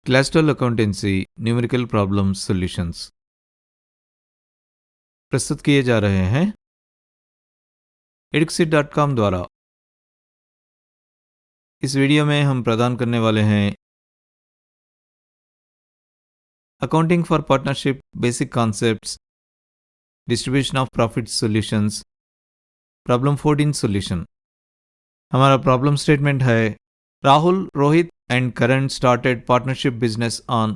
Classical accountancy numerical problem solutions प्रस्तुत किए जा रहे हैं edxit.com द्वारा। इस वीडियो में हम प्रदान करने वाले हैं accounting for partnership basic concepts, distribution of profit solutions, problem 14 solution. हमारा प्रॉब्लम स्टेटमेंट है Rahul, Rohit and Karan started partnership business on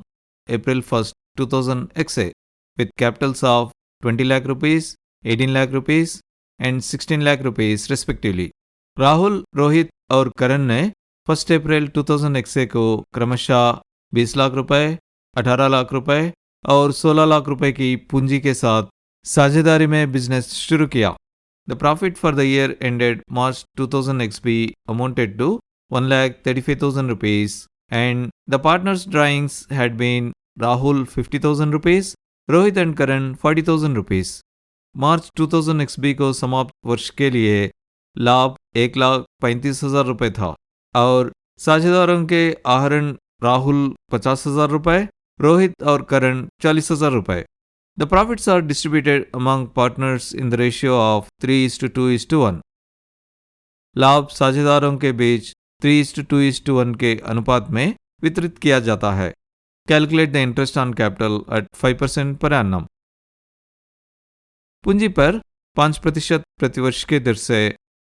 April 1st, 2000 with capitals of 20 lakh rupees, 18 lakh rupees and 16 lakh rupees respectively. Rahul, Rohit और करण ने 1 अप्रैल 2000 को क्रमशः 20 लाख रुपए, 18 लाख रुपए और 16 लाख रुपए की पूंजी के साथ साझेदारी में बिजनेस शुरू किया। The profit for the year ended March 2000 amounted to 1,35,000 rupees and the partners' drawings had been Rahul 50,000 rupees, Rohit and Karan 40,000 rupees. मार्च 2000 को समाप्त वर्ष के लिए लाभ 1,35,000 रुपये था और साझेदारों के आहरण राहुल 50,000 रुपये, रोहित और करण 40,000 रुपये। The profits are distributed among partners in the ratio of 3:2:1. लाभ साझेदारों के बीच 3:2:1 के अनुपात में वितरित किया जाता है। Calculate the interest on capital eight 5% per annum. पूंजी पर 5% प्रतिवर्ष के दर से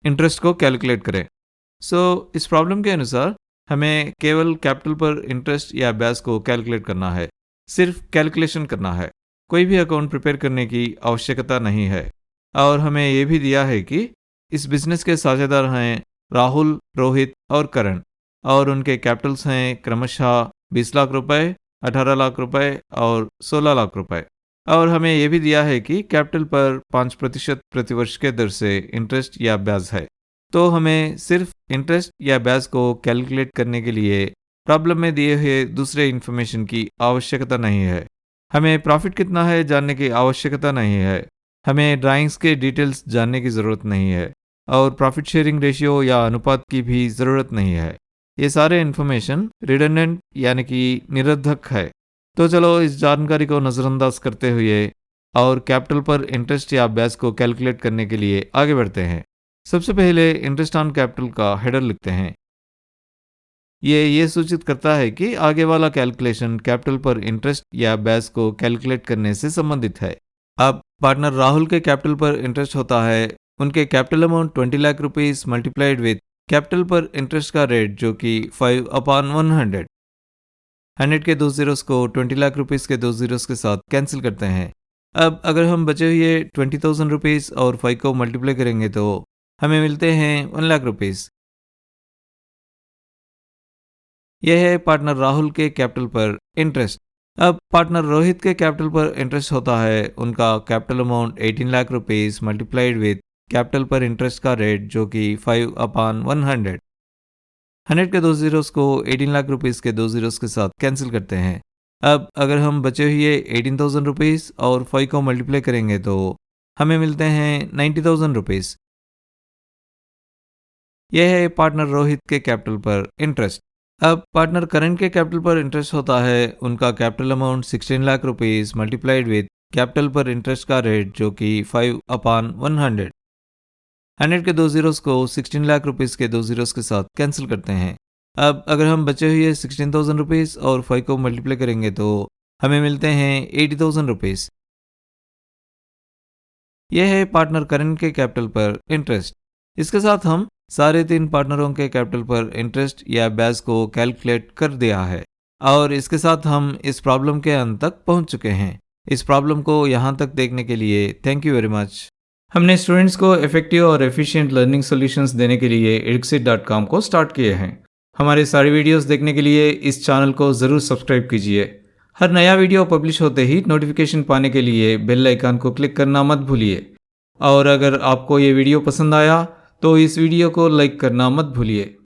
इंटरेस्ट को कैलकुलेट करें। इस प्रॉब्लम के अनुसार हमें केवल कैपिटल पर इंटरेस्ट या ब्याज को कैलकुलेट करना है, सिर्फ कैलकुलेशन करना है। कोई भी अकाउंट प्रिपेयर करने की आवश्यकता नहीं है। और हमें यह भी दिया है कि इस बिजनेस के साझेदार हैं राहुल, रोहित और करण और उनके कैपिटल्स हैं क्रमशः 20 लाख रुपए, 18 लाख रुपए और 16 लाख रुपए। और हमें यह भी दिया है कि कैपिटल पर 5% प्रतिवर्ष के दर से इंटरेस्ट या ब्याज है। तो हमें सिर्फ इंटरेस्ट या ब्याज को कैलकुलेट करने के लिए प्रॉब्लम में दिए हुए दूसरे इन्फॉर्मेशन की आवश्यकता नहीं है। हमें प्रॉफिट कितना है जानने की आवश्यकता नहीं है। हमें ड्राइंग्स के डिटेल्स जानने की ज़रूरत नहीं है और प्रॉफिट शेयरिंग रेशियो या अनुपात की भी ज़रूरत नहीं है। ये सारे इन्फॉर्मेशन रिडंडेंट यानी कि निरर्थक है। तो चलो इस जानकारी को नज़रअंदाज करते हुए और कैपिटल पर इंटरेस्ट या ब्याज को कैलकुलेट करने के लिए आगे बढ़ते हैं। सबसे पहले इंटरेस्ट ऑन कैपिटल का हेडर लिखते हैं। ये सूचित करता है कि आगे वाला कैलकुलेशन कैपिटल पर इंटरेस्ट या ब्याज को कैलकुलेट करने से संबंधित है। अब पार्टनर राहुल के कैपिटल पर इंटरेस्ट होता है उनके capital amount 20 lakh rupees multiplied with capital पर इंटरेस्ट का रेट जो कि 5/100। 100 के 2 जीरोस को 20 लाख रुपीस के 2 जीरोस के साथ कैंसिल करते हैं। अब अगर हम बचे हुए 20,000 रुपीस और 5 को मल्टीप्लाई करेंगे तो हमें मिलते हैं 1 लाख रुपीस। यह है पार्टनर राहुल के कैपिटल पर इंटरेस्ट। अब पार्टनर रोहित के कैपिटल पर इंटरेस्ट होता है उनका capital amount 18 lakh rupees multiplied with capital पर इंटरेस्ट का रेट जो कि 5/100। 100 के 2 जीरोस को 18 लाख रुपीस के 2 जीरोस के साथ कैंसिल करते हैं। अब अगर हम बचे हुए 18,000 रुपीस और 5 को मल्टीप्लाई करेंगे तो हमें मिलते हैं 90,000 रुपीस। यह है पार्टनर रोहित के कैपिटल पर इंटरेस्ट। अब पार्टनर करण के कैपिटल पर इंटरेस्ट होता है उनका capital amount 16 lakh rupees multiplied with capital पर इंटरेस्ट का रेट जो कि 5/100। 100 के 2 जीरोस को 16 लाख रुपीस के 2 जीरोस के साथ कैंसिल करते हैं। अब अगर हम बचे हुए 16,000 रुपीस और 5 को मल्टीप्लाई करेंगे तो हमें मिलते हैं 80,000 रुपीस। यह है पार्टनर करण के कैपिटल पर इंटरेस्ट। इसके साथ हम सारे 3 पार्टनरों के कैपिटल पर इंटरेस्ट या ब्याज को कैलकुलेट कर दिया है और इसके साथ हम इस प्रॉब्लम के अंत तक पहुंच चुके हैं। इस प्रॉब्लम को यहाँ तक देखने के लिए थैंक यू वेरी मच। हमने स्टूडेंट्स को इफेक्टिव और एफिशिएंट लर्निंग सॉल्यूशंस देने के लिए edxit.com को स्टार्ट किए हैं। हमारे सारे वीडियोस देखने के लिए इस चैनल को ज़रूर सब्सक्राइब कीजिए। हर नया वीडियो पब्लिश होते ही नोटिफिकेशन पाने के लिए बेल आइकन को क्लिक करना मत भूलिए। और अगर आपको ये वीडियो पसंद आया तो इस वीडियो को लाइक करना मत भूलिए।